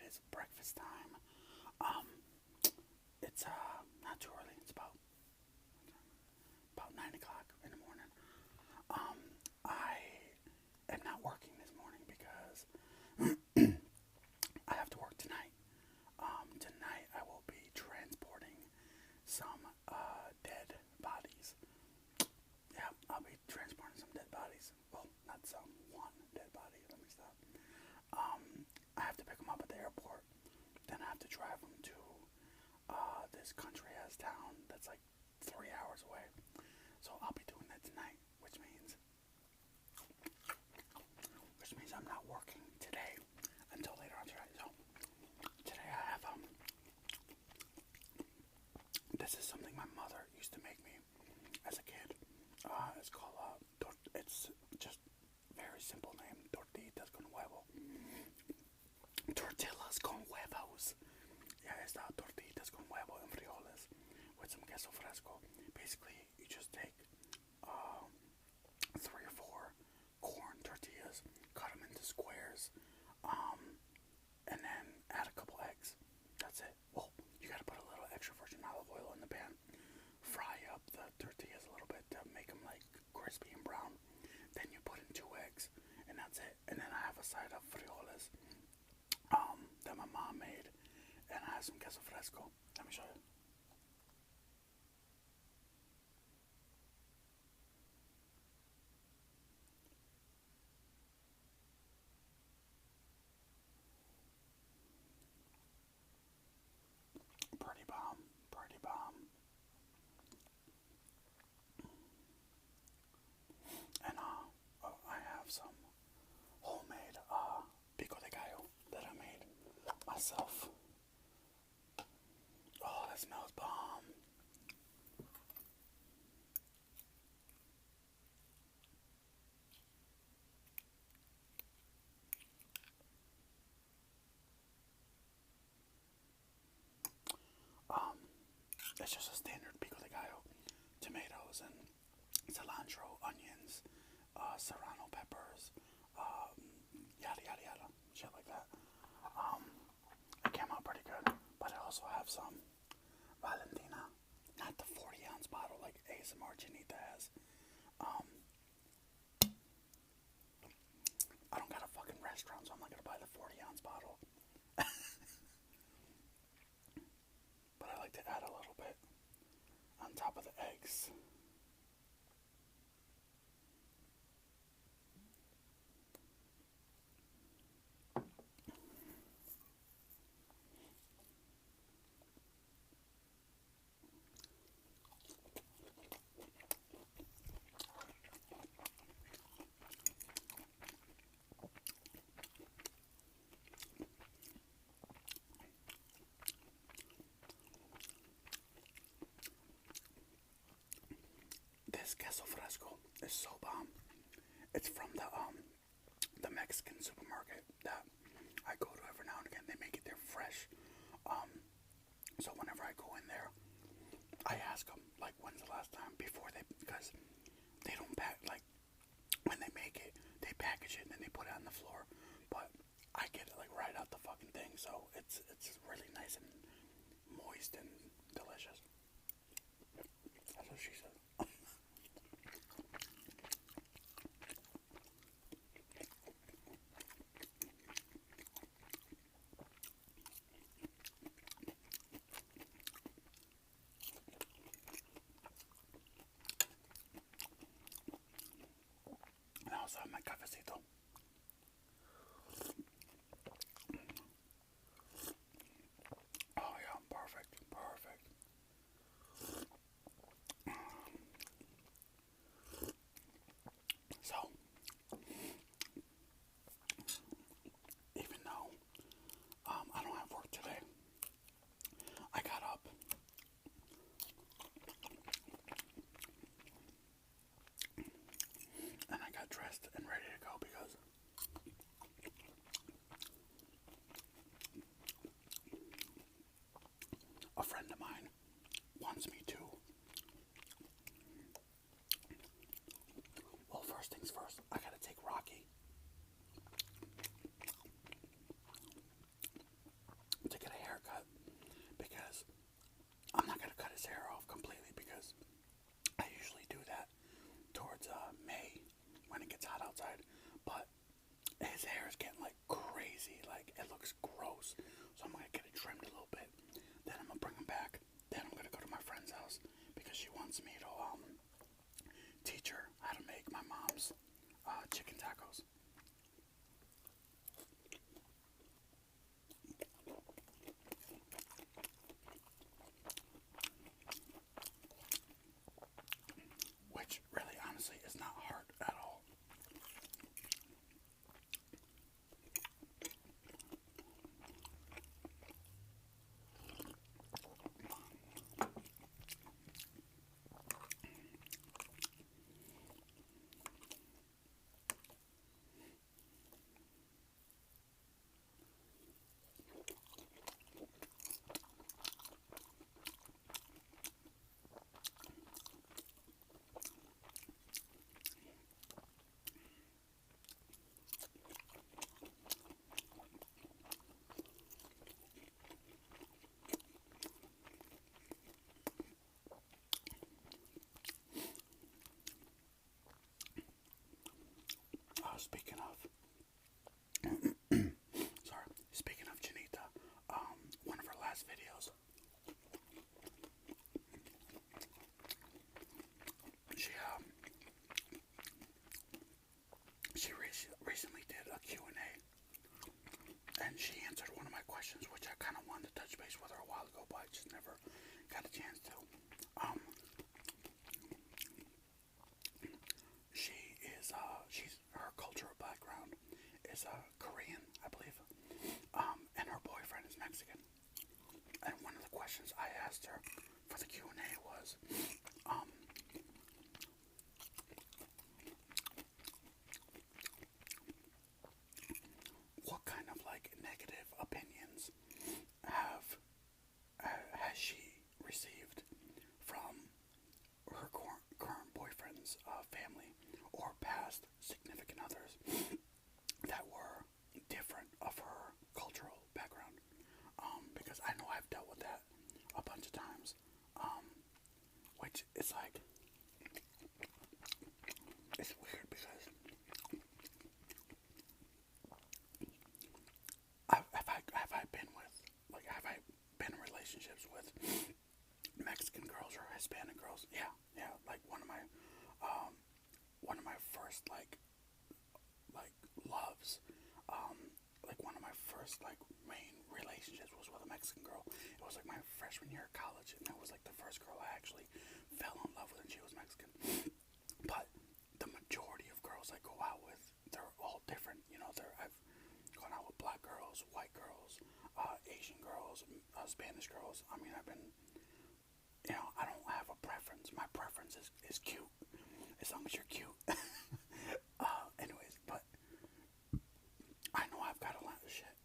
is breakfast time. It's not too early. It's about 9 o'clock in the morning. I am not working this morning because I have to work tonight. Tonight I will be transporting some dead bodies. Yeah, I'll be transporting some dead bodies. Well, not some, one dead body. Let me stop. I have to pick them up at the airport. Then I have to drive them to this country ass town that's like 3 hours away. So I'll be doing that tonight, which means I'm not working today until later on tonight. So today I have this is something my mother used to make me as a kid. It's called it's just very simple name, Tortillitas con huevo. Tortillas con huevos. Yeah, it's tortillitas con huevo and frijoles with some queso fresco. Basically, you just take 3 or 4 corn tortillas, cut them into squares, and then add a couple eggs. That's it. Well, you gotta put a little extra virgin olive oil in the pan. Fry up the tortillas a little bit to make them like crispy and brown. Then you put in 2 eggs, and that's it. And then I have a side of frijoles that my mom made, and I have some queso fresco. Let me show you. Pretty bomb, pretty bomb. And I have some homemade pico de gallo that I made myself. Oh, that smells bomb. It's just a standard pico de gallo, tomatoes and cilantro, onions, serrano peppers, yada yada yada, shit like that. It came out pretty good, but I also have some Valentina, not the 40-ounce bottle like ASMR Janita has. I don't got a fucking restaurant, so I'm not gonna buy the 40-ounce bottle. But I like to add a little bit on top of the eggs. This queso fresco is so bomb. It's from the Mexican supermarket that I go to every now and again. They make it there fresh. So whenever I go in there, I ask them like, when's the last time because they don't like when they make it, they package it and then they put it on the floor. But I get it like right out the fucking thing, so it's really nice and moist and delicious. That's what she said. And I also have my cafecito. Oh yeah, perfect, perfect. So, even though I don't have work today, I got up and I got dressed and ready to go because outside, but his hair is getting like crazy, like it looks gross. So I'm gonna get it trimmed a little bit. Then I'm gonna bring him back. Then I'm gonna go to my friend's house because she wants me to teach her how to make my mom's chicken tacos. Which really, honestly, is not hard at all. Speaking of, sorry, speaking of Janita, one of her last videos, she recently did a Q&A, and she answered one of my questions, which I kind of wanted to touch base with her a while ago, but I just never got a chance to. Her cultural background is Korean, I believe, and her boyfriend is Mexican. And one of the questions I asked her for the Q&A was, what kind of like negative opinions has she received from her current boyfriend's family or past significant others that were different of her cultural background? Because I know I've dealt with that a bunch of times, which is like, it's weird because have I been in relationships with Mexican girls or Hispanic girls? Yeah, like one of my first like loves, like one of my first like main relationships was with a Mexican girl. It was like my freshman year of college, and that was like the first girl I actually fell in love with, and she was Mexican. But the majority of girls I go out with, they're all different. You know, I've gone out with black girls, white girls, Asian girls, Spanish girls. I mean, I've been, you know, I don't have a preference. My preference is cute, as long as you're cute. Anyways, but I know I've got a lot of shit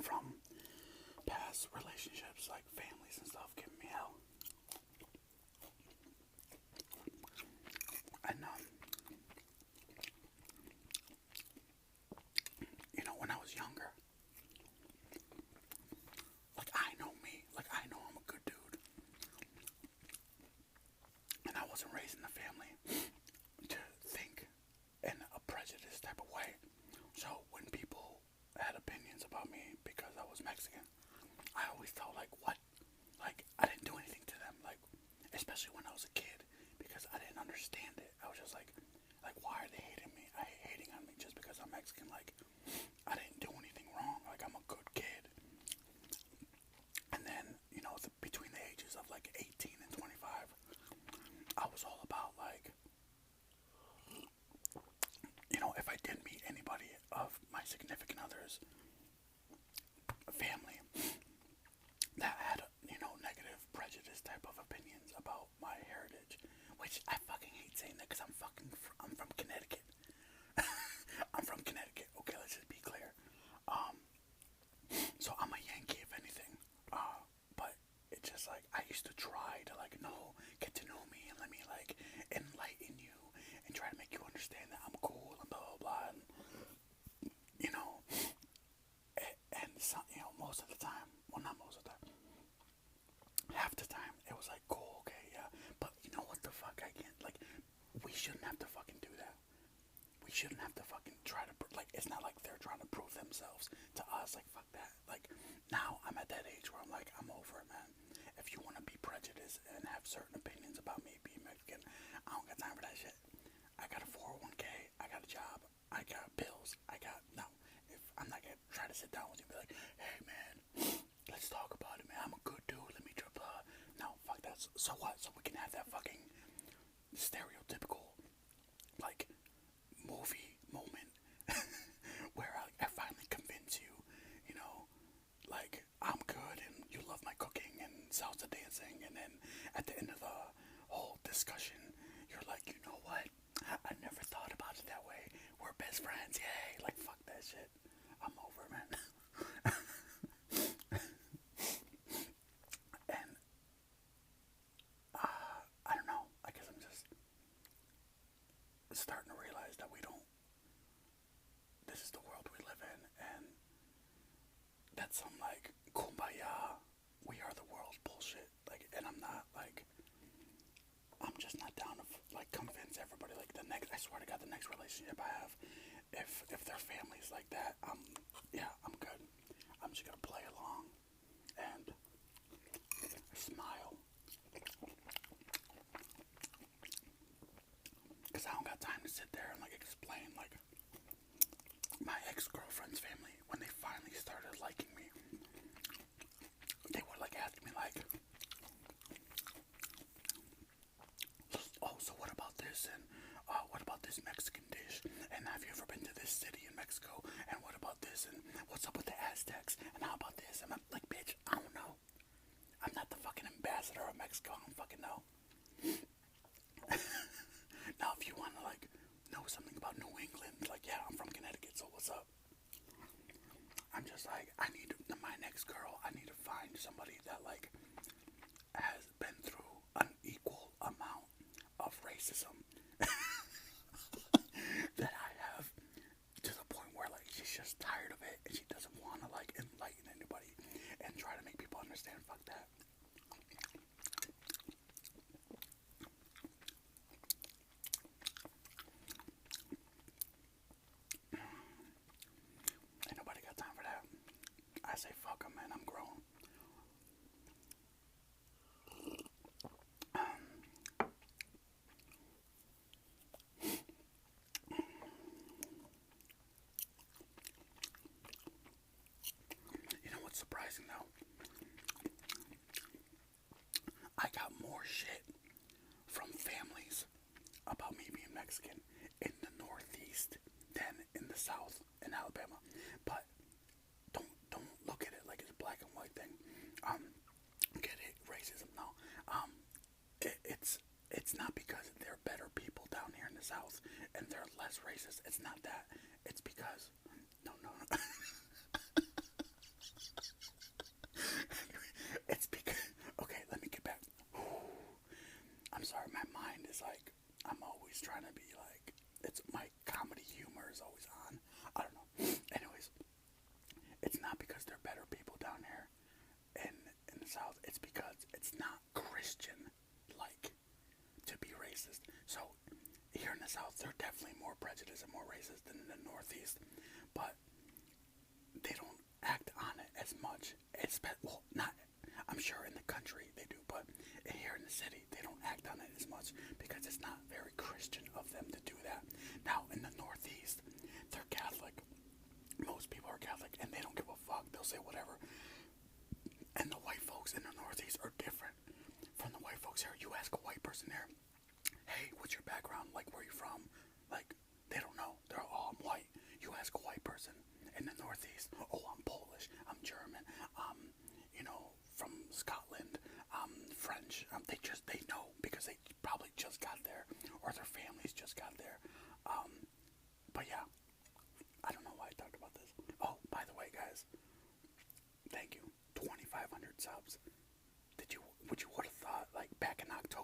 from past relationships, like families and stuff, giving me hell. And you know, when I was younger, like I know me, like I know I'm a good dude, and I wasn't raised in a family to think in a prejudice type of way. So when people had opinions about me because I was Mexican, I always felt like, what? Like, I didn't do anything to them, like, especially when I was a kid, because I didn't understand it. I was just like, why are they hating on me just because I'm Mexican? Like, I didn't do anything wrong. Like, I'm a good kid. And then, you know, between the ages of like 18 and 25, I was all about like, you know, if I did meet anybody of my significant other's family that had, you know, negative prejudice type of opinions about my heritage, which I fucking hate saying that because I'm from Connecticut. I'm from Connecticut. Okay, let's just be clear. So I'm a Yankee, if anything. But it's just like I used to try to like get to know me and let me like enlighten you and try to make you understand that I'm cool and blah blah blah. And, you know, and some, you know, most of the time, well, not most of the time, half the time it was like, cool, okay, yeah. But you know what the fuck I can't, like, shouldn't have to fucking try to, like, it's not like they're trying to prove themselves to us. Like, fuck that. Like, now I'm at that age where I'm like, I'm over it, man. If you want to be prejudiced and have certain opinions about me being Mexican, I don't got time for that shit. I got a 401k, I got a job, I got bills, no. If I'm not gonna try to sit down with you and be like, hey, man, let's talk about it, man. I'm a good dude, let me drip, no, fuck that. So what? So we can have that fucking stereotypical, like, movie moment where I finally convince you, you know, like, I'm good and you love my cooking and salsa dancing, and then at the end of the whole discussion, you're like, you know what? I never thought about it that way. We're best friends, yay! Like, fuck that shit. I'm over, man. And I don't know. I guess I'm just starting to realize that we don't. This is the world we live in, and that's some like kumbaya, we are the world bullshit. Like, and I'm not like. I'm just not down to like convince everybody. Like the next, I swear to God, the next relationship I have, if their family's like that, I'm good. I'm just gonna play along and smile, because I don't got time to sit there and like explain. Like, my ex-girlfriend's family, when they finally started liking me, they would like ask me like, oh, so what about this, and what about this Mexican dish, and have you ever been to this city in Mexico, and what about this, and what's up with the Aztecs, and how about this, and I'm like, bitch, I don't know. I'm not the fucking ambassador of Mexico, I don't fucking know. Now, if you want to like know something about New England, like, yeah, I'm from Connecticut, so what's up? I'm just like, I need my next girl, I need to find somebody that like has been through an equal amount of racism that I have, to the point where like she's just tired of it and she doesn't want to like enlighten anybody and try to make people understand. Fuck that. Ain't nobody got time for that. I say fuck them, man. I'm grown. You know what's surprising though? I got more shit from families about me being Mexican in the Northeast than in the South, in Alabama. But don't look at it like it's a black and white thing. Get it? Racism? No. It's not because they're better people down here in the South and they're less racist. It's not that. It's because no. It's because, okay, let me get back. I'm sorry, my mind is like, I'm always trying to be like, it's my comedy humor is always on. I don't know. Anyways, it's not because they're better people down here in the South. It's because it's not Christian like to be racist. So here in the South, they're definitely more prejudiced and more racist than in the Northeast, but they don't act on it as much. Well, not, I'm sure in the country they do, but here in the city they don't act on it as much because it's not very Christian of them to do that. Now in the Northeast, they're Catholic. Most people are Catholic and they don't give a fuck. They'll say whatever. And the white folks in the Northeast are different from the white folks here. You ask a white person there, hey, what's your background? Like, where are you from? Like, they don't know. They're all, I'm white. You ask a white person in the Northeast, oh, I'm Polish, I'm German, from Scotland, French. They know because they probably just got there or their families just got there. But yeah, I don't know why I talked about this. Oh, by the way, guys, thank you. 2,500 subs. Would you would have thought, like, back in October